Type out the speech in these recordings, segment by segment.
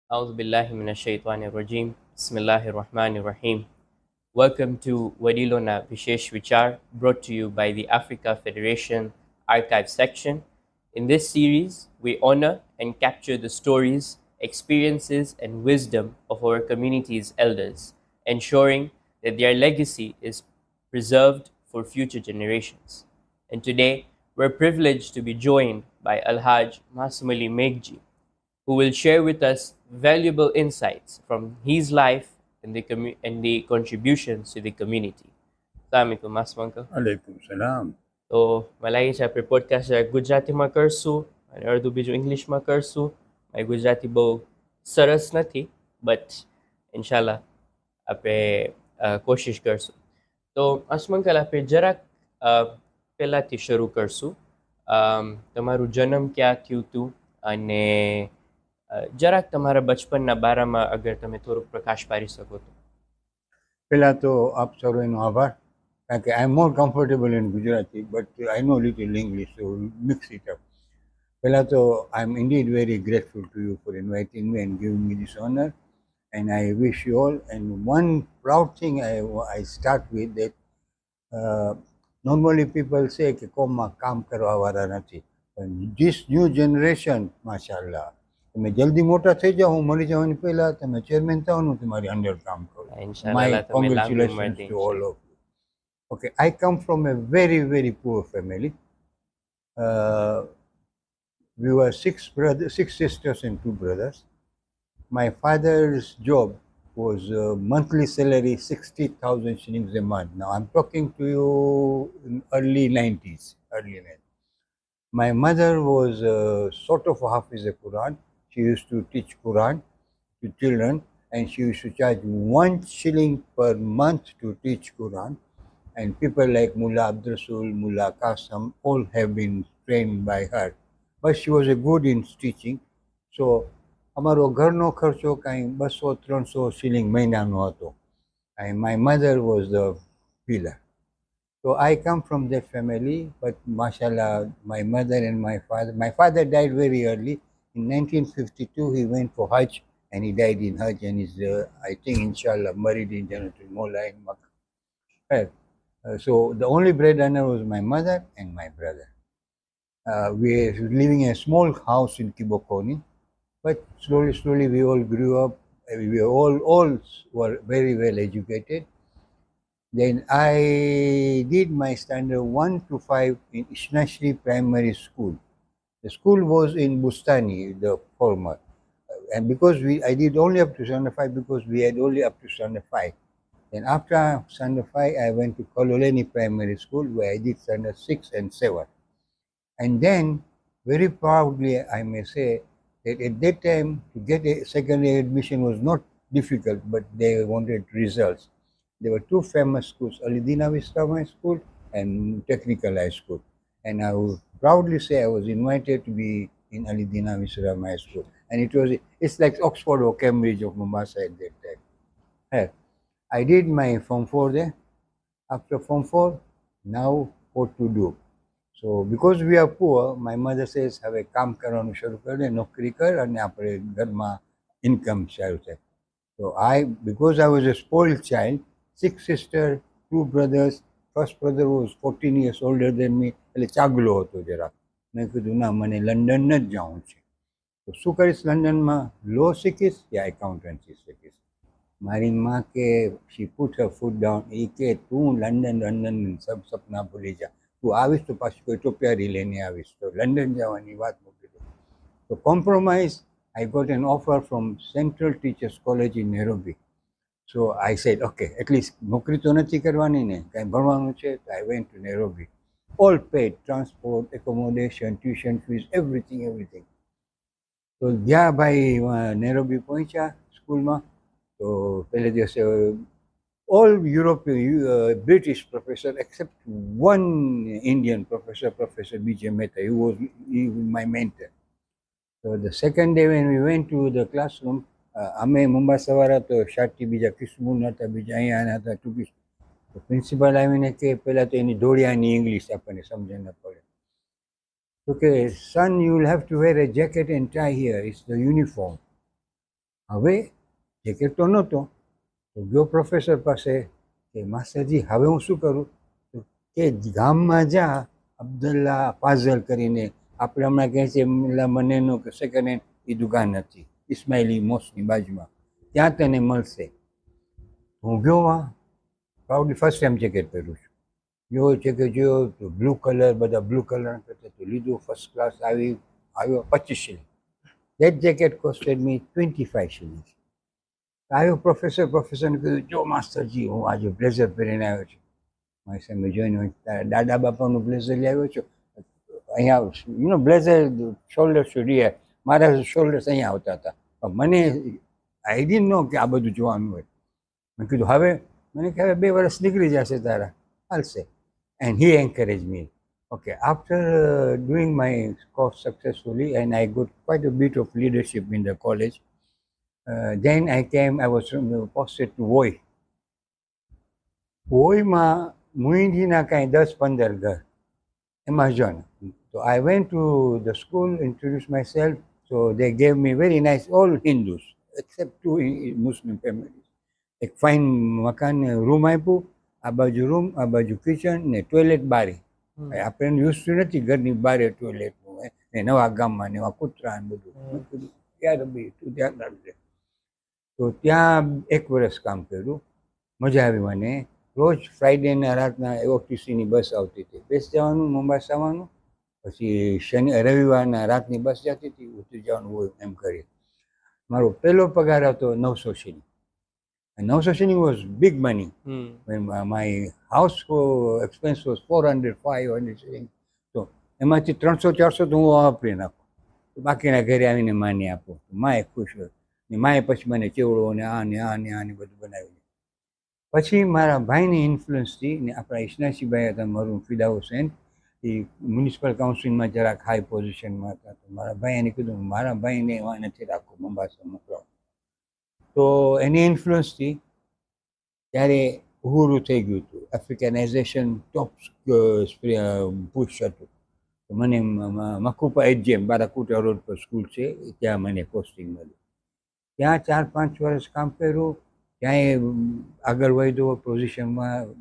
أعوذ بالله من الشيطان الرجيم بسم الله الرحمن الرحيم. Welcome to Wadilona Vishesh Vichar, brought to you by the Africa Federation Archive Section. In this series, we honor and capture the stories, experiences, and wisdom of our community's elders, ensuring that their legacy is preserved for future generations. And today, we're privileged to be joined by Alhaj Masumali Megji, who will share with us valuable insights from his life and the contributions to the community. Assalamualaikum, Mas Mangka. Alaikum salam. So, malagi sa pre-podcast sa Gujarati માં કરશું અને અડધું બીજું ઇંગ્લિશમાં કરશું. મારી ગુજરાતી બહુ સરસ નથી, બટ ઇન્શાલ્લાહ આપણે કોશિશ કરશું. તો અસમંકલ આપણે જરાક પહેલાંથી શરૂ કરશું. તમારું જન્મ ક્યાં થયું હતું અને જરાક તમારા બચપનના બારામાં અગર તમે થોડુંક પ્રકાશ પાડી શકો તો. પહેલા તો આપ સર્વેનો આભાર, કારણ કે I am more comfortable in Gujarati, but I know little English, so mix it up. પહેલા તો I am indeed very grateful to you for inviting me and giving me this honour, and I wish you all. And one proud thing I start with that normally people say કે કોમમાં કામ કરવાવાળા નથી, પણ this new generation, માશાલ્લાહ, તમે જલ્દી મોટા થઈ જાઓ, હું મરી જવાની પહેલા તમે ચેરમેન થાવ ને તમારી અંડર કામ કરો. My congratulations to all of you. Okay, I come from a very, very poor family. We were six sisters and two brothers. My father's job was monthly salary 60,000 shillings a month. Now I'm talking to you in early 90s. My mother was sort of a Hafiz Quran. She used to teach Quran to children, and she used to charge 1 shilling per month to teach Quran. And people like Mullah Abdul Rasul, Mullah Qasim, all have been trained by her. But she was a good in teaching. So અમારો ઘરનો ખર્ચો કાંઈ 200-300 shilling મહિનાનો હતો. And my mother was the pillar. So I come from that family, but mashallah, my mother and my father died very early. In 1952, he went for Hajj, and he died in Hajj, and is, I think, inshallah, married in Jannatul Mola in Makkah. So the only breadwinner was my mother and my brother. We were living in a small house in Kibokoni, but slowly we all grew up. We all were very well educated. Then I did my standard 1 to 5 in Ishnashri Primary School. The school was in Bustani, the former. And because I did only up to standard 5 because we had only up to standard 5. Then after standard 5, I went to Kololeni Primary School where I did standard 6 and 7. And then, very proudly, I may say that at that time, to get a secondary admission was not difficult, but they wanted results. There were two famous schools, Alidina High School and Technical High School. And I would proudly say I was invited to be in Alidina High School. And it's like Oxford or Cambridge of Mombasa at that time. Hey, I did my Form 4 there. After Form 4, now what to do? So because we are poor, my mother says, હવે કામ કરવાનું શરૂ કર દે, નોકરી કર અને આપણે ઘરમાં ઇન્કમ સારું થાય. So because I was a spoiled child, 6 sisters, 2 brothers. First brother was 14 years older than me, એટલે ચાગલો હતો જરા. મેં કીધું ના, મને લંડન જ જવું છે. તો શું કરીશ લંડનમાં? લો શીખીશ યા એકાઉન્ટન્સી શીખીશ? મારી માં કે she put her foot down. એ કે તું લંડન સબ સપના ભૂલી જા. તું આવીશ તો પાછી કોઈ ટોપિયારી લઈને આવીશ, તો લંડન જવાની વાત મૂકી દો. તો compromise, I got an offer from Central Teachers College in Nairobi. So I said, okay, at least નોકરી તો નથી કરવાની ને, કાંઈ ભણવાનું છે. તો I went to Nairobi. All paid, transport, accommodation, tuition fees, everything. તો જ્યાં ભાઈ નેરોબી પહોંચ્યા સ્કૂલમાં, તો પહેલે દિવસે all European, British professor, except one Indian professor, Professor B.J. Mehta. He was my mentor. So the second day when we went to the classroom, અમે મુંબાસાવાળા તો શાટી બીજા કિસ્મુન હતા, બીજા અહીંયા હતા ટૂંકી. તો પ્રિન્સિપાલ આવીને કે પહેલાં તો એની ધોળિયાની ઇંગ્લિશ આપણને સમજણ ન પડે. તો કે son, you will have to wear a jacket and tie here. It's the uniform. હવે જેકેટ તો નહોતો, તો ગયો પ્રોફેસર પાસે કે માસ્ટરજી હવે હું શું કરું? તો કે ગામમાં જા, અબ્દુલ્લા ફાઝલ કરીને, આપણે હમણાં કહે છે મનેનો કે સેકન્ડ હેન્ડ, એ દુકાન હતી ઇસ્માઇલી મોસની બાજુમાં, ત્યાં તને મળશે. હું ગયો પ્રાઉડલી ફર્સ્ટ ટાઈમ જેકેટ પહેરું છું. ગયો જેકેટ જોયો તો બ્લુ કલર, બધા બ્લુ કલર કરતા, તો લીધું, ફર્સ્ટ ક્લાસ આવ્યો 25 shilling. That jacket કોસ્ટેડ me 25 shilling. આવ્યો પ્રોફેસરને કીધું, જો માસ્ટરજી હું આજે બ્લેઝર પહેરીને આવ્યો છું. મારી સામે જોઈને, તારા દાદા બાપાનું બ્લેઝર લઈ આવ્યો છો? અહીંયા બ્લેઝર શોલ્ડર સુધી, મારા શોલ્ડર્સ અહીંયા આવતા હતા, પણ મને આઈડિયા નો કે આ બધું જોવાનું હોય. મેં કીધું હવે મને કે હવે 2 વર્ષ નીકળી જશે તારા, હાલશે. And he encourage me. Okay, after doing my course successfully and I got quite a bit of leadership in the college, then I was posted to Voi. Voiમાં મુઈજીના કાંઈ 10-15 ઘર, Amazon. So I went to the school, introduced myself, so they gave me very nice, all Hindus, except 2 Muslim families. એક fine મકાન room આપ્યું, આ બાજુ room, આ બાજુ kitchen ને ટોયલેટ બારી. આપણે યુઝ ટુ નથી ઘરની બારે ટોયલેટનું, ને નવા ગામમાં ને એવા કૂતરા ને બધું. યાર ભાઈ તું ધ્યાન રાખજે. તો ત્યાં 1 વર્ષ કામ કર્યું, મજા આવી મને. રોજ ફ્રાઈડેના રાતના OTCની બસ આવતી હતી, બેસી જવાનું, મુંબઈ આવવાનું, પછી રવિવારના રાતની બસ જતી હતી, ઉતરી જવાનું હોય એમ કરી. મારો પહેલો પગાર હતો 900 shilling. 900 shilling was big money. When my house expense was 400-500 shilling. તો એમાંથી 300-400 તો હું વાપરી નાખું, બાકીના ઘરે આવીને માને આપું. માએ ખુશ હોય, ને માએ પછી મને ચેવડો ને આને બધું બનાવી. પછી મારા ભાઈની ઇન્ફ્લુઅન્સથી, ને આપણા ઇસ્નાસીભાઈ હતા મરૂમ ફિદા હુસૈન, એ મ્યુનિસિપલ કાઉન્સિલમાં જરાક હાઈ પોઝિશનમાં હતા. તો મારા ભાઈ એને કીધું મારા ભાઈને એવા નથી રાખવું, મોમ્બાસા મોકલાવો. તો એની ઇન્ફ્લુઅન્સથી ત્યારે ઉહુરું થઈ ગયું હતું, આફ્રિકનાઇઝેશન ટોપ પુશ હતું. તો મને મકુપા HJM બારાકુટા રોડ પર સ્કૂલ છે, ત્યાં મને પોસ્ટિંગ મળ્યું. ત્યાં 4-5 વર્ષ કામ કર્યું. ત્યાં આગળ વધ્યો પોઝિશનમાં,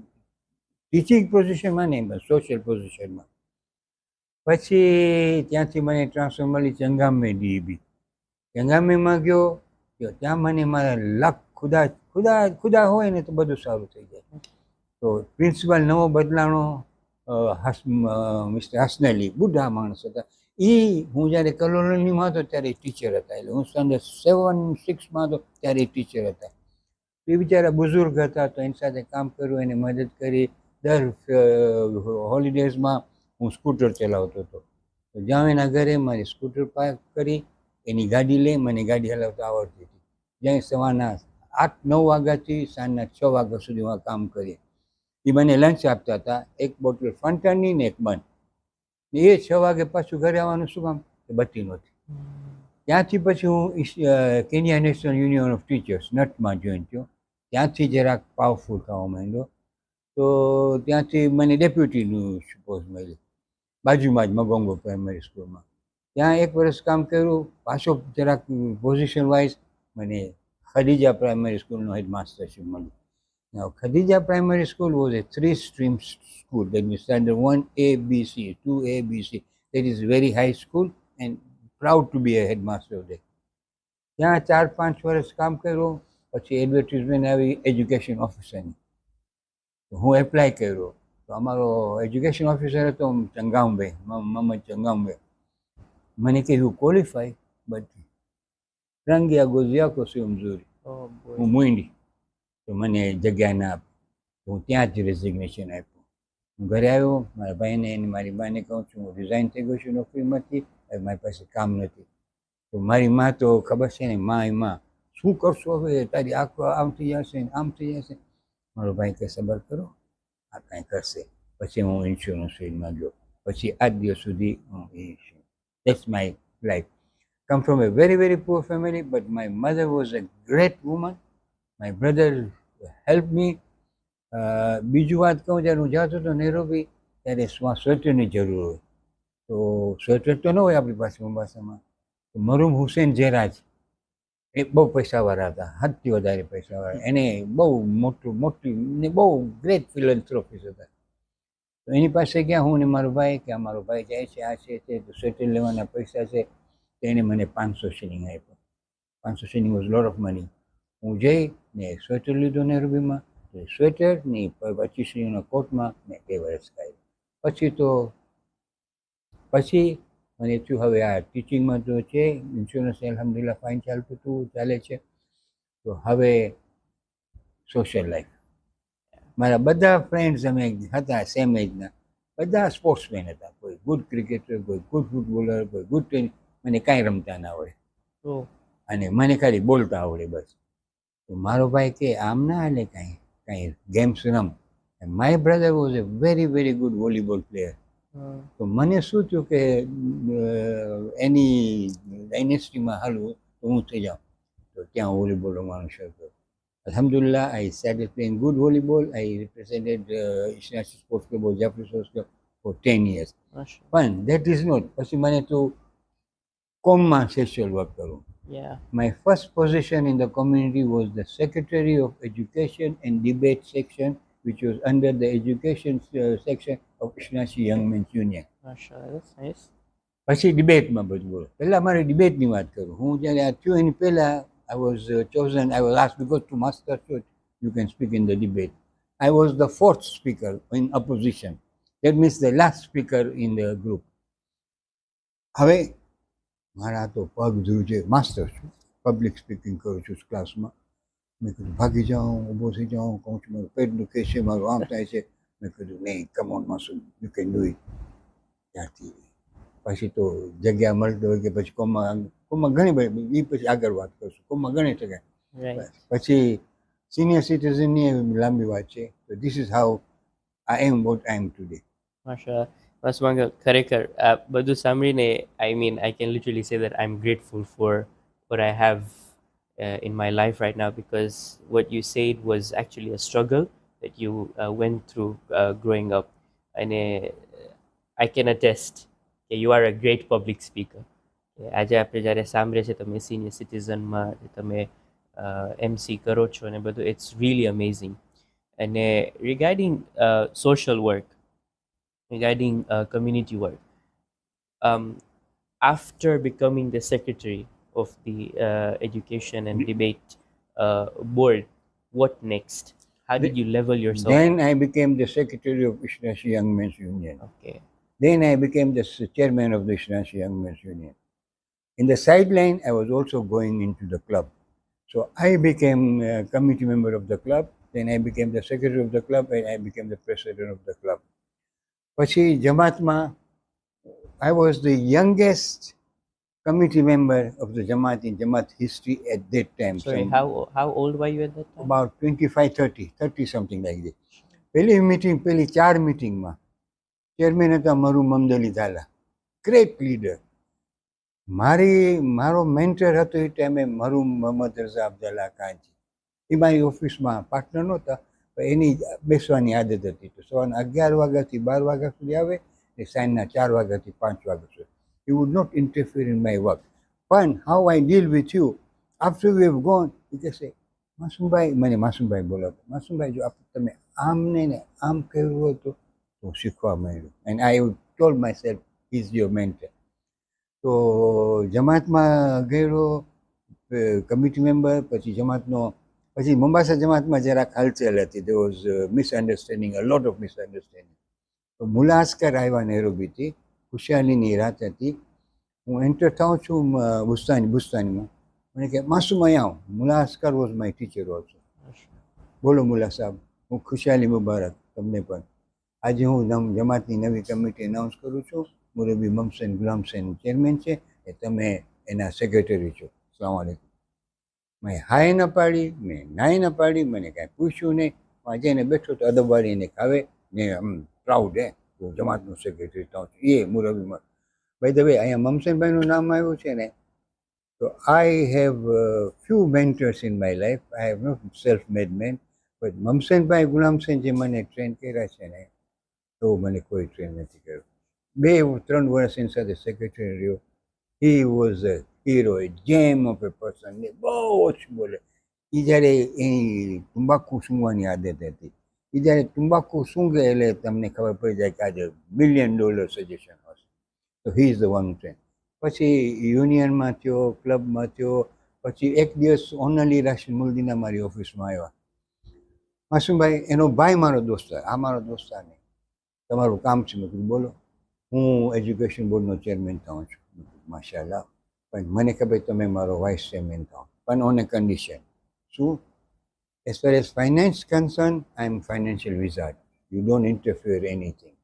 ટીચિંગ પોઝિશનમાં નહીં, બસ સોશિયલ પોઝિશનમાં. પછી ત્યાંથી મને ટ્રાન્સફર મળી ચંગામે DEB. ચંગામેમાં ગયો, ત્યાં મને મારા લક ખુદા હોય ને તો બધું સારું થઈ જાય. તો પ્રિન્સિપાલ નવો બદલાણો, મિસ્ટર હસનલી, બુઢા માણસ હતા. હું જ્યારે કલોનીમાં હતો ત્યારે ટીચર હતા, એટલે હું સ્ટાન્ડર્ડ 7-6માં હતો ત્યારે ટીચર હતા. એ બિચારા બુઝુર્ગ હતા, તો એની સાથે કામ કર્યું, એને મદદ કરી. દર હોલિડેઝમાં હું સ્કૂટર ચલાવતો હતો. તો જ્યાં એના ઘરે મારી સ્કૂટર પાર્ક કરી, એની ગાડી લઈ, મને ગાડી હલાવતા આવડતી હતી. જ્યાં સવારના 8-9 વાગ્યાથી સાંજના 6 વાગ્યા સુધી કામ કરીએ. એ મને લંચ આપતા હતા, 1 બોટલ ફંટાની ને 1 બંધ. એ 6 વાગે પાછું ઘરે આવવાનું શું કામ? એ બત્તી નહોતી. ત્યાંથી પછી હું Kenya national union of teachers નટમાં જોઈન થયો. ત્યાંથી જરાક પાવરફુલ થવા માંડ્યો. તો ત્યાંથી મને ડેપ્યુટીનું પોસ્ટ મળ્યું, બાજુમાં જ મગોંગો પ્રાઇમરી સ્કૂલમાં. ત્યાં 1 વર્ષ કામ કર્યું. પાછો જરાક પોઝિશન વાઇઝ મને ખદીજા પ્રાઇમરી સ્કૂલનો હેડમાસ્ટરશીપ મળ્યું. Now, Khadija Primary School was a 3-stream school. That means standard 1A, B, C, 2A, B, C. That is very high school and proud to be a headmaster there. ત્યાં 4-5 વર્ષ કામ કર્યું. પછી advertisement આવી education ઓફિસરની. હું apply કર્યો. તો અમારો એજ્યુકેશન ઓફિસર હતો ચંગામભાઈ, મોહમ્મદ ચંગામભાઈ. મને કે યુ ક્વોલિફાય બટ રંગિયા ગોઝિયા કોસી મજૂરી, હું મુંડી, તો મને જગ્યા ના આપી. હું ત્યાં જ રેઝિગ્નેશન આપ્યું. હું ઘરે આવ્યો, મારા ભાઈને અને મારી બાને કહું છું હું રિઝાઇન થઈ ગયો છું નોકરીમાંથી, હવે મારી પાસે કામ નથી. તો મારી માં તો ખબર છે ને, માં શું કરશો હવે, તારી આંખો આમ થઈ જશે ને આમ થઈ જશે. મારો ભાઈ કે સબર કરો, આ કાંઈ કરશે. પછી હું ઇન્સ્યોરન્સ ફિલ્ડમાં ગયો. પછી આજ દિવસ સુધી હું that's my life. Come from a very, very poor family, but my mother was a great woman. My brother helped me. બીજું વાત કહું, જ્યારે હું જતો હતો નેરોબી, ત્યારે સ્વેટરની જરૂર હોય. તો સ્વેટર તો ન હોય આપણી પાસે મોમ્બાસામાં. તો મરૂમ હુસેન જેરાજ એ બહુ પૈસાવાળા હતા, હદથી વધારે પૈસાવાળા. એને બહુ મોટી ને બહુ ગ્રેટ ફિલન્થ્રોફિસ હતા. તો એની પાસે ગયા હું ને મારો ભાઈ, કે અમારો ભાઈ જાય છે, આ છે તે, તો સ્વેટર લેવાના પૈસા છે. તો એને મને 500 શિલિંગ આપ્યો. 500 shilling was lot of money. હું જઈ ને સ્વેટર લીધો નેહરુબીમાં, સ્વેટર ને 25 શિલિંગના કોટમાં મેં 2 વર્ષ કાઢ્યું. પછી મને થયું હવે આ ટીચિંગમાં તો છે, ઇન્સ્યોરન્સ અલહમદુલિલ્લાહ ફાઇન ચાલે છે. તો હવે સોશિયલ લાઈફ. મારા બધા ફ્રેન્ડ્સ અમે હતા સેમ એજના, બધા સ્પોર્ટ્સમેન હતા. કોઈ ગુડ ક્રિકેટર, કોઈ ગુડ ફૂટબોલર, કોઈ ગુડ ટેનિસ. મને કાંઈ રમતા ના આવડે અને મને ખાલી બોલતા આવડે બસ. તો મારો ભાઈ કે આમ ના હાલે, કાંઈ games room. My brother was a very very good volleyball player. તો મને શું થયું કે એની ડાયનેસ્ટીમાં હાલવું તો હું થઈ જાઉં. તો ત્યાં વોલીબોલ રમવાનું શરૂ કર્યું. Alhamdulillah, I started playing good volleyball. I represented International Sports Club of Japanese Sports Club for 10 years. But that is not. પછી મને તો કોમમાં સોશિયલ વર્ક કરું. My first position in the community was the Secretary of Education and Debate section, which was under the education section of International Young Men's Union. That's nice. પછી ડિબેટમાં બધું બોલો. પહેલાં મારે ડિબેટની વાત કરું. હું જ્યારે આ થયું એની પહેલાં I was chosen, I was asked, because to master church, you can speak in the debate. I was the 4th speaker in opposition. That means the last speaker in the group. હવે મારા તો પગ ધ્રુજે, master છું, public speaking કરું છું ક્લાસમાં. મેં કીધું ભાગી જાઉં, ઊભો થઈ જાઉં, કહું છું મારું પેટ દુખે છે, મારું આમ થાય છે. મેં કીધું નહીં, come on Masum, you can do it. ત્યાંથી પછી તો જગ્યા મળતી હોય કે પછી કોમમાં ઘણી બધી, એ પછી આગળ વાત કરશું. કોમમાં ઘણી જગ્યા. પછી સિનિયર સિટીઝનની લાંબી વાત છે. તો this is how I am what I am today. માશાલ્લાહ. બસ મંગલ, ખરેખર આ બધું સાંભળીને I can literally say that I'm grateful for what I have in my life right now, because what you said was actually a struggle that you went through growing up, and I can attest that you are a great public speaker. આજે આપણે જ્યારે સાંભળીએ છીએ તમે senior સિટીઝનમાં તમે MC કરો છો અને બધું, it's really amazing. And regarding social work, regarding community work, after becoming the secretary of the education and debate board, what next? How did you level yourself? Then I became the secretary of International Young Men's Union. Okay. Then I became the chairman of the International Young Men's Union. In the sideline, I was also going into the club. So I became a committee member of the club. Then I became the secretary of the club, and I became the president of the club. પછી જમાતમાં I was the youngest committee member of the Jamaat in Jamaat history at that time. Sorry, how old were you at that time? About 25, 30 something like that. પહેલી meeting, પહેલી 4 મીટિંગમાં chairman હતા મરુ મમદલી Jhala, great leader. મારો mentor હતો એ ટાઈમે મરુ મોહમ્મદ રઝા અબ્દુલ્લા કાંજી. એ મારી ઓફિસમાં partner નહોતા, પણ એની બેસવાની આદત હતી. તો સવારના 11 વાગ્યાથી 12 વાગ્યા સુધી આવે ને સાંજના 4 વાગ્યાથી 5 વાગ્યા સુધી. He would not interfere in my work. But how I deal with you, after we have gone, he can say, માસુમભાઈ, મને માસુમભાઈ બોલાવતો, માસુમભાઈ જો તમે આમ ને આમ કર્યું હોય તો શીખવા મળ્યું. And I told my self, he is your mentor. તો જમાતમાં ગયેલો કમિટી મેમ્બર, પછી જમાતનો પછી મોમ્બાસા જમાતમાં જરાક હલચલ હતી. there was misunderstanding, a lot of misunderstanding. તો મુલા અસ્કર આવ્યા નેરોબીથી, ખુશહાલીની રાત હતી. હું એન્ટર થાઉં છું બુસ્તાનીમાં. મને કહે માસુમ અહીં આવો. મુલા Asgar was my teacher also. બોલો મુલા સાહેબ, હું ખુશહાલી મુબારક તમને પણ. આજે હું જમાતની નવી કમિટી એનાઉન્સ કરું છું. મુરબ્બી મમસેન ગુલામસેન ચેરમેન છે, એ તમે એના સેક્રેટરી છો. અસ્સલામ વાલેકુમ. મેં હાય ન પાડી, મેં નાય ન પાડી, મને કાંઈ પૂછ્યું નહીં. આજે એને બેઠો તો અદબવાળી એને ખાવે ને પ્રાઉડ હું જમાતનો સેક્રેટરી થાઉં છું. એ મુરબ્બીમાં બાય ધ વે અહીંયા મમસેનભાઈનું નામ આવ્યું છે ને, તો I have few mentors in my life. I have not self made man, but મમસેનભાઈ ગુલામસેન જે મને ટ્રેન કર્યા છે ને, તો મને કોઈ ટ્રેન નથી કર્યો. 2-3 વર્ષ એની સાથે સેક્રેટરી રહ્યો. હી વોઝ હીરો જેમ ઓફ એ પર્સન ને બહુ ઓછું બોલે. એ જ્યારે એ તંબાકુ સૂંઘવાની આદત હતી, એ જ્યારે તંબાકુ સૂંઘે એટલે તમને ખબર પડી જાય કે આજે $1 બિલિયન સજેશન હશે. તો he is the one trend. પછી યુનિયનમાં થયો, ક્લબમાં થયો. પછી એક દિવસ ઓનલી રાશિદ મુલદીના મારી ઓફિસમાં આવ્યા. માસુમભાઈ, એનો ભાઈ મારો દોસ્તાર, આ મારો દોસ્તાર નહીં, તમારું કામ છે. મેં કીધું બોલો. હું એજ્યુકેશન બોર્ડનો ચેરમેન થાઉં છું. માશાલ્લાહ. પણ મને ખબર તમે મારો વાઇસ ચેરમેન થાઓ, પણ ઓન એ કન્ડિશન. શું? as far as finance concerned, I am financial wizard. You don't interfere anything.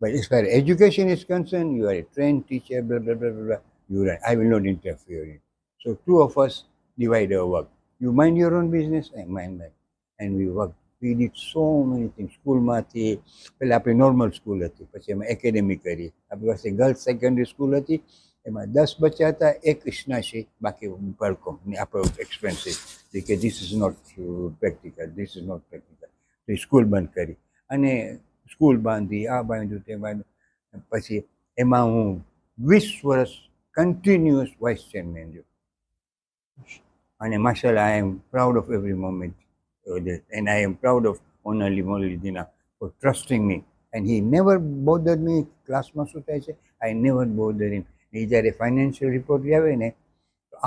But as far as education is concerned, you are a trained teacher, blah, blah, blah, blah, blah. You are, I will not interfere in. So two of us divide our work. You mind your own business, I mind mine. And we worked. We did so many things. સ્કૂલમાંથી પહેલાં આપણી normal school હતી, પછી એમાં academy કરી. આપણી પાસે girls secondary school હતી, એમાં 10 બચ્ચા હતા, એક ઇસ્નાશી, બાકી બાળકો. ને આપણો એક્સપેન્સિવ કે this is not practical, this is not practical. તો સ્કૂલ બંધ કરી અને સ્કૂલ બાંધી, આ બાંધ્યું, તે બાંધ્યું. પછી એમાં હું 20 વર્ષ કન્ટિન્યુઅસ વાઇસ ચેરમેન છું. અને માશાલ્લાહ, I am proud of every moment. And I am proud of Onali Molidina for trusting me. And he never bothered me. ક્લાસમાં શું થાય છે, I never bothered him. એ જ્યારે ફાઇનાન્શિયલ રિપોર્ટ આવે ને,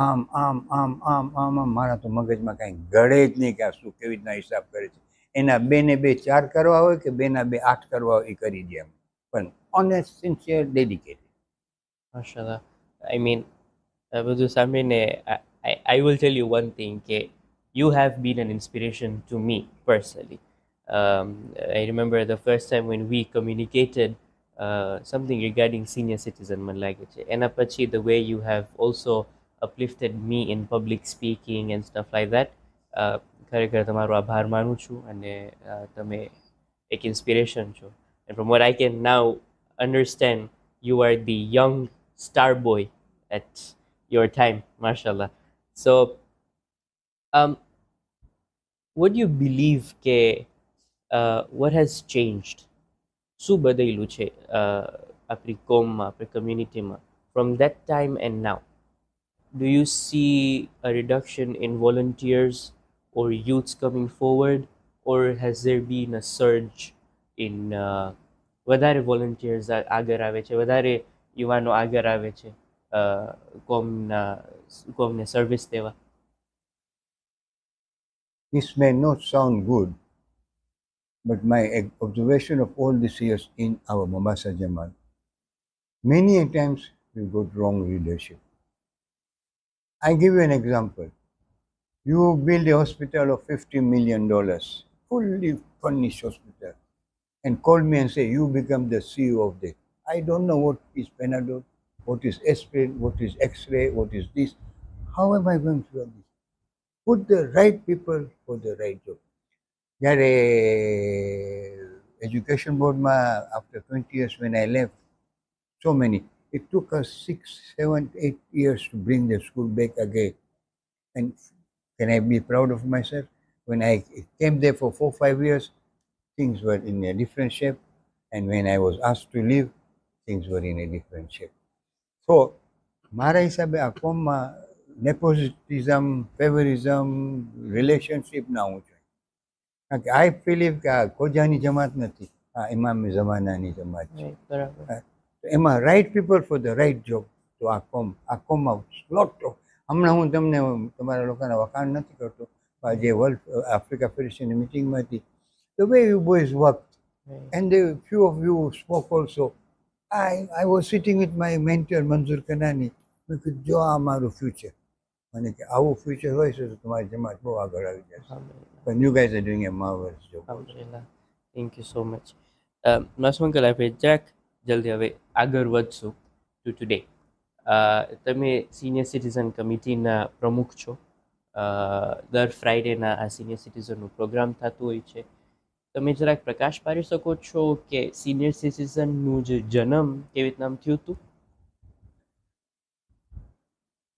આમ આમ આમ આમ આમ આમ મારા તો મગજમાં કાંઈ ગળે જ નહીં કે આ શું કેવી રીતના હિસાબ કરે છે. એના 2 ને 2 4 કરવા હોય કે 2 ના 2 8 કરવા હોય, એ કરી દે એમ. પણ ઓનેસ્ટ, સિન્સિયર, ડેડિકેટેડ. માશાલ્લાહ. I mean, આ બધું સાંભળીને I will tell you one thing કે you have been an inspiration to me personally. I remember the first time when we communicated something regarding senior citizen મને લાગે છે. એના પછી the way you have also uplifted me in public speaking and stuff like that. ખરેખર તમારો આભાર માનું છું અને તમે એક inspiration છો. And from what I can now understand, you are the young star boy at your time, mashallah. So what do you believe કે what has changed, શું બદલ્યું છે આપણી કોમમાં, આપણી કમ્યુનિટીમાં from that time and now? Do you see a reduction in volunteers or youths coming forward, or has there been a surge in વધારે volunteers આગળ આવે છે, વધારે યુવાનો આગળ આવે છે કોમને સર્વિસ દેવા? This may not sound good, but my observation of all these years in our Mombasa Jamaat, many a times we got wrong leadership. I give you an example. You build a hospital of $50 million, fully furnished hospital, and call me and say, you become the CEO of this. I don't know what is Panadol, what is aspirin, what is X-ray, what is this. How am I going to do this? Put the right people for the right job. જ્યારે education બોર્ડમાં after 20 years when I left, so many, it took us 6, 7, 8 years to bring the school back again. And can I be proud of myself? When I came there for 4, 5 years, things were in a different shape. And when I was asked to leave, things were in a different shape. So, મારા હિસાબે આ કોમમાં nepotism, favorism, relationship ના હોવું જોઈએ. કારણ કે I believe કે આ ખોજાની જમાત નથી, આ ઇમામ ઝમાનાની જમાત છે. એમાં right people for the right job. તો આ કોમમાં lot of, હમણાં હું તમને તમારા લોકોના વખાણ નથી કરતો, જે વર્લ્ડ આફ્રિકા ફેડરેશનની મિટિંગમાં હતી, the way you boys worked, and the few of you spoke also. I was sitting with my mentor મંજૂર કનાની. મેં કીધું જો આ મારું ફ્યુચર, મને કે આવું ફ્યુચર હોય છે તો તમારી જમાત બહુ આગળ આવી જશે. But you guys are doing a marvelous job. Alhamdulillah. Thank you so much. Masum uncle, આપણે જરાક જલ્દી હવે આગળ વધશું ટુ ટુડે. તમે સિનિયર સિટીઝન કમિટીના પ્રમુખ છો. દર ફ્રાઈડેના આ સિનિયર સિટીઝનનું પ્રોગ્રામ થતું હોય છે. તમે જરાક પ્રકાશ પાડી શકો છો કે સિનિયર સિટીઝનનું જે જન્મ કેવી રીતના થયું હતું?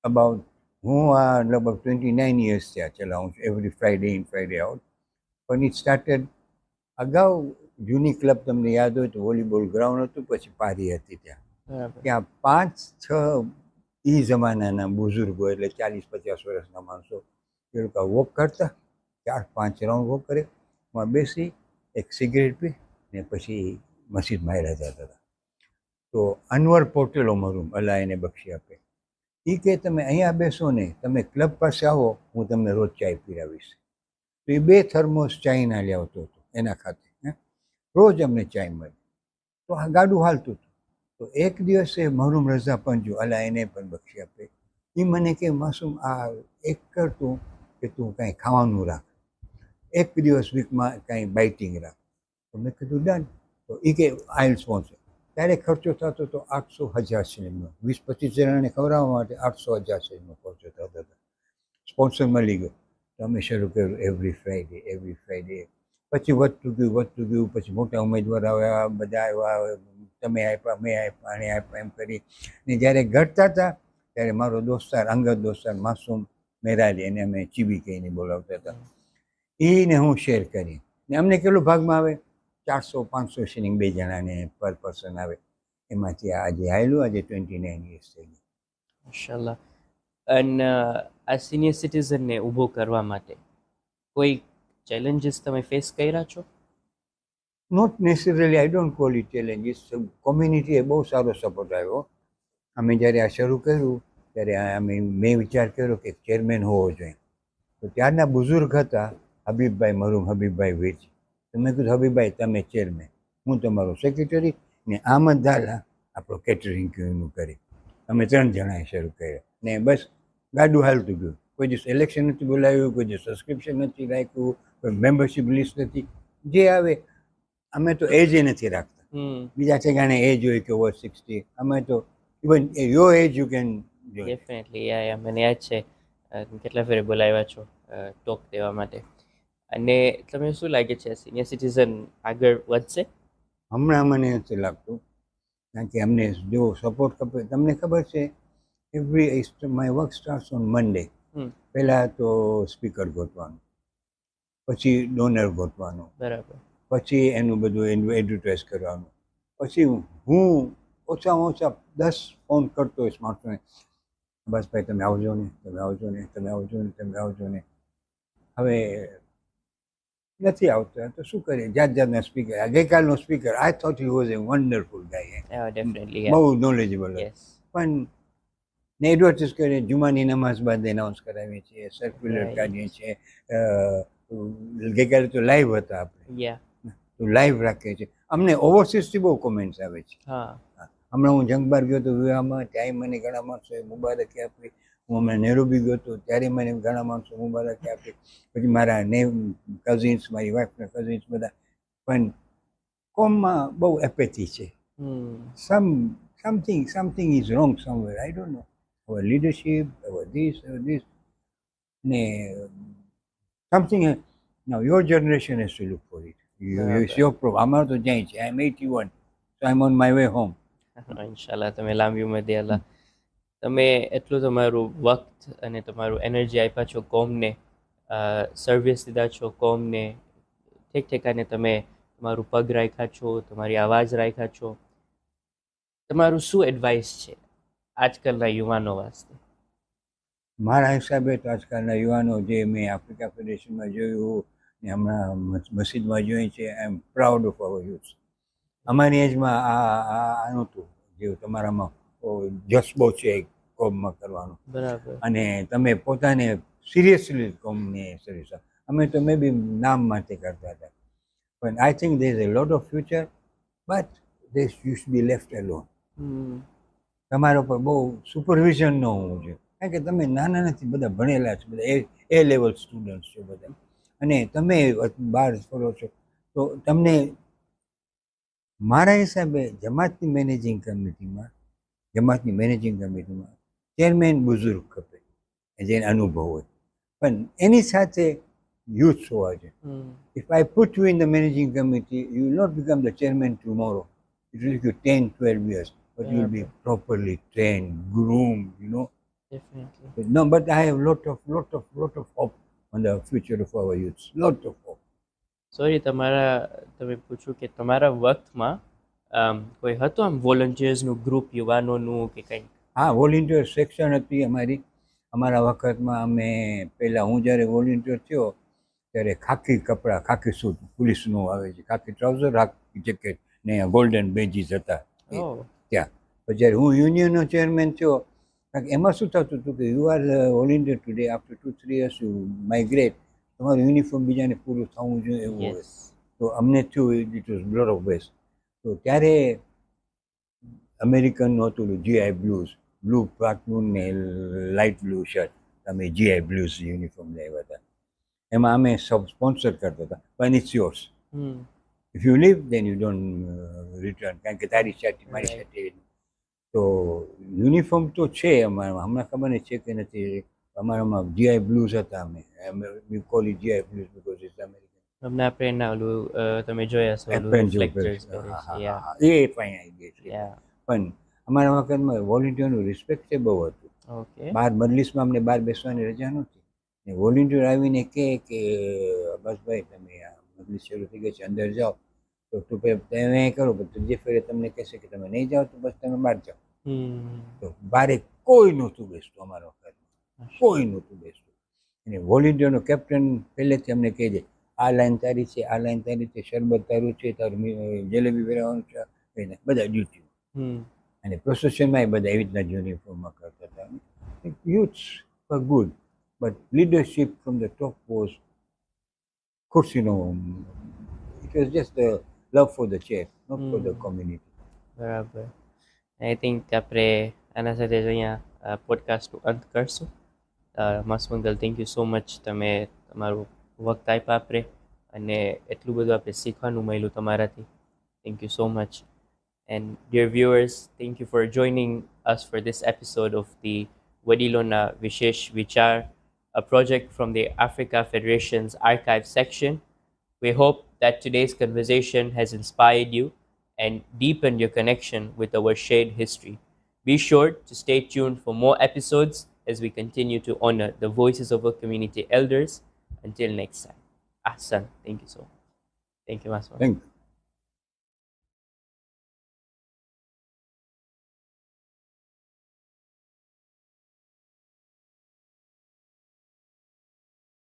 About હું આ લગભગ 29 years થયા ચલાવું છું, every Friday in Friday out. પણ ઇટ સ્ટાર્ટેડ અગાઉ જૂની ક્લબ તમને યાદ હોય તો વોલીબોલ ગ્રાઉન્ડ હતું, પછી પારી હતી ત્યાં 5-6 એ જમાનાના બુઝુર્ગો એટલે 40-50 વર્ષના માણસો એ લોકો વોક કરતા, 4-5 રાઉન્ડ વોક કરે, એમાં બેસી એક સિગરેટ પી ને પછી મસ્જિદમાં હાલ્યા જતા હતા. તો અનવર પોટેલો મરૂમ અલ્લાહ એને બક્ષી આપે, એ કે તમે અહીંયા બેસો ને, તમે ક્લબ પાસે આવો, હું તમને રોજ ચાય પીરાવીશ. તો એ 2 થર્મોસ ચાયના લઈ આવતો હતો એના ખાતે, રોજ અમને ચાય મળે. તો આ ગાડું હાલતું હતું. તો એક દિવસે મહરૂમ રઝા પંજુ અલ્લાહ એને પણ બક્ષી આપે, એ મને કે માસૂમ આ એક કર તું કે તું કાંઈ ખાવાનું રાખ, એક દિવસ વીકમાં કાંઈ બાઇટિંગ રાખ. તો મેં કીધું ડન. તો એ કે આઈલ સ્પોન્સર. ત્યારે ખર્ચો થતો હતો 800,000 શિલિંગનો, 20-25 જણાને ખવડાવવા માટે 800,000 શિલિંગનો ખર્ચો થતો હતો. સ્પોન્સર મળી ગયો તો અમે શરૂ કર્યું એવરી ફ્રાઈડે. પછી વધતું ગયું. પછી મોટા ઉમેદવાર આવ્યા, બધા આવ્યા, તમે આપ્યા, મેં આપ્યા, આણે આપ્યા, એમ કરી ને જ્યારે ઘટતા હતા ત્યારે મારો દોસ્તાર, અંગત દોસ્તાર માસૂમ મેરાલી, એને અમે ચીબી કહીને બોલાવતા હતા, એને હું શેર કરી ને અમને કેટલું ભાગમાં આવે, 400-500 શિલિંગ 2 જણાને પર પર્સન આવે. એમાંથી આજે આવેલું, આજે 29 યર્સ થઈ ગયું. માશાલ્લાહ. અને આ સિનિયર સિટીઝનને ઊભો કરવા માટે કોઈ ચેલેન્જીસ તમે ફેસ કર્યા છો? Not necessarily, I don't call it challenges. કોમ્યુનિટીએ બહુ સારો સપોર્ટ આવ્યો. અમે જ્યારે આ શરૂ કર્યું ત્યારે મેં વિચાર કર્યો કે ચેરમેન હોવો જોઈએ. તો ત્યારના બુઝુર્ગ હતા હબીબભાઈ મરૂમ, હબીબભાઈ વીર. તો મેં કીધું હબીબભાઈ તમે ચેરમેન, હું તમારો સેક્રેટરી, ને આમદ દાલા આપણો કેટરિંગ ક્યુનું કરી. અમે 3 જણાએ શરૂ કર્યા ને બસ ગાડું હાલતું ગયું. કોઈ દિવસ ઇલેક્શન નથી બોલાવ્યું, કોઈ દિવસ સબસ્ક્રિપ્શન નથી રાખ્યું, કોઈ મેમ્બરશિપ લિસ્ટ નથી. જે આવે અમે તો એજ નથી રાખતા. બીજા ઠેકાણે એજ હોય કે ઓવર 60, અમે તો even your age you can join. Definitely, yeah મને યાદ છે કેટલા ફેરે બોલાવ્યા છો ટોક દેવા માટે. અને તમને શું લાગે છે સિનિયર સિટીઝન આગળ વધશે? હમણાં મને નથી લાગતું, કારણ કે અમને જો સપોર્ટ ખપે. તમને ખબર છે my work starts on Monday. પહેલાં તો સ્પીકર ગોતવાનું, પછી ડોનર ગોતવાનું, બરાબર. પછી એનું બધું એડવર્ટાઇઝ કરવાનું, પછી હું ઓછામાં ઓછા 10 ફોન કરતો હોય સ્માર્ટફોન, બસ ભાઈ તમે આવજો ને, તમે આવજો ને, તમે આવજો ને, તમે આવજો ને. હવે નથી આવતા તો શું કરીએ, જાતના સ્પીકર. ગઈકાલનો speaker, I thought he was a wonderful guy, definitely બહુ નોલેજેબલ. પણ ને એડવર્ટાઇઝ કરીએ, જુમાની નમાઝ બાદ એનાઉન્સ કરાવીએ છીએ, સર્ક્યુલર કાઢીએ છીએ. ગઈકાલે તો લાઈવ હતા આપણે, તો લાઈવ રાખીએ છીએ. અમને ઓવરસીઝથી બહુ કોમેન્ટ્સ આવે છે. હમણાં હું જંગબાર ગયો હતો વિવાહમાં, ત્યારે મને ઘણા માણસોએ મુબારકી આપી. હું હમણાં નેરોબી ગયો હતો ત્યારે મને ઘણા માણસો મુબારકી આપી. પછી મારા કઝિન્સ, મારી વાઈફના કઝિન્સ બધા. પણ કોમમાં બહુ એપેથી છે. Something is wrong somewhere, I don't know. our leadership, our this, ને something. Now your generation has to look for it. It's your problem. અમારું તો જાય છે. I'm 81, so I'm on my way home. ઇન્શાલ્લાહ તમે લાંબી ઉંમર દે અલ્લાહ. તમે એટલું તમારું વક્ત અને તમારું એનર્જી આપ્યા છો કોમને, સર્વિસ દીધા છો કોમને, ઠેક ઠેકાને તમે તમારું પગ રાખ્યા છો, તમારી આવાજ રાખ્યા છો. તમારું શું એડવાઇસ છે આજકાલના યુવાનો વાસ્તે? મારા હિસાબે તો આજકાલના યુવાનો, જે મેં આફ્રિકા ફેડરેશનમાં જોયું ને હમણાં મસ્જિદમાં જોઈ છે, I am proud of our youth. અમારી એજમાં આ નહોતું, જેવું તમારામાં જસ્બો છે કોમમાં કરવાનો. બરાબર. અને તમે પોતાને સિરિયસલી કોમની સર્વિસ. અમે તો મે બી નામ માટે કરતા હતા. પણ I think there is a lot of future, but this you should be left alone. તમારા પર બહુ સુપરવિઝન ન હોવું જોઈએ, કારણ કે તમે નાના નથી, બધા ભણેલા છે, બધા એ લેવલ સ્ટુડન્ટ્સ છો બધા, અને તમે બહાર ફરો છો. તો તમને મારા હિસાબે જમાતની મેનેજિંગ કમિટીમાં ચેરમેન બુઝુર્ગ ખપે, જેને અનુભવ હોય, પણ એની સાથે youth હોવા જોઈએ. If I put you in the managing committee, you will not become the chairman tomorrow. It will take you 10-12 years, but you will be properly trained, groomed, you know. Definitely. But no, but I have lot of hope on the future of our youth. Lot of hope. Sorry, તમે પૂછ્યું કે તમારા વખતમાં કોઈ હતું આમ વોલન્ટિયર્સનું group યુવાનોનું કે કંઈક? હા, વોલેન્ટિયર સેક્શન હતી અમારા વખતમાં. અમે પહેલાં હું જ્યારે વોલેન્ટિયર થયો ત્યારે ખાખી કપડાં, ખાખી સૂટ પોલીસનું આવે છે, ખાખી ટ્રાઉઝર, ખાખી જેકેટ ને ગોલ્ડન બેજીસ હતા Oh. ત્યાં. પછી જ્યારે હું યુનિયનનો ચેરમેન થયો, કારણ કે એમાં શું થતું હતું કે you are volunteer today, after 2-3 years you migrate, તમારું યુનિફોર્મ બીજાને પૂરું થવું જોઈએ એવું હોય. Yes. તો અમને થયું it was blowed of waste. તો ત્યારે અમેરિકનનું હતું GI બ્લુઝ, બ્લુ પ્લાટૂન ને લાઇટ બ્લુ શર્ટ, અમે GI બ્લુઝ યુનિફોર્મ લાવ્યા હતા. એમાં અમે સબ સ્પોન્સર કરતા હતા, પણ it's yours. Hmm. If you leave then you don't return, કારણ કે તારી સાથે મારી Right. સાથે. તો યુનિફોર્મ તો છે અમારામાં, હમણાં ખબર નહીં છે કે નથી. અમારામાં GI બ્લુઝ હતા. અમે we call it GI blues because it's American. તમને આપણે એના ઓલું તમે જોયા હશો ઓલું એપ્રન જેવું પહેરે reflectors છે. પહેરે હા, છે. હા, Yeah. હા, એ પણ આવી ગઈ છે. Yeah. પણ અમારા વખતમાં વોલેન્ટિયરનું રિસ્પેક્ટ છે બહુ હતું. Okay. બહાર મજલિસમાં અમને બહાર બેસવાની રજા નહોતી. ને વોલેન્ટિયર આવીને કહે કે બસ ભાઈ તમે આ મજલિસ શરૂ થઈ ગઈ છે, અંદર જાઓ. તો તું તમે કરો, પણ ત્રીજે ફેરે તમને કહેશે કે તમે નહીં જાઓ તો બસ તમે બહાર જાઓ. Hmm. તો બારે કોઈ નહોતું બેસતું અમારા વખતમાં, કોઈ નહોતું બેસતું. અને વોલેન્ટિયરનો કેપ્ટન પહેલેથી અમને કહી દે, આ લાઈન તારી છે, આ લાઈન તારી છે, શરબત તારું છે, તારું જલેબી પહેરવાનું છે, એને બધા ડ્યુટી. Hmm. અને પ્રોસેશનમાં એ બધા એવી રીતના જ યુનિફોર્મમાં કરતા હતા. Youths were good, but leadership from the top was ખુરશીનો. It was just love for the chair, not for the community. બરાબર. આઈ થિંક આપણે આના સાથે જ અહીંયા પોડકાસ્ટનું અંત કરશું. માસમંગલ, થેન્ક યુ સો મચ. તમે તમારું વખત આપ્યા આપણે, અને એટલું બધું આપણે શીખવાનું મળ્યું તમારાથી. Thank you so much. And dear viewers, thank you for joining us for this episode of the Wadilona Vishesh Vichar, a project from the Africa Federation's archive section. We hope that today's conversation has inspired you and deepened your connection with our shared history. Be sure to stay tuned for more episodes as we continue to honor the voices of our community elders. Until next time. Ahsan. Thank you so much. Thank you, Maswa. Thank you.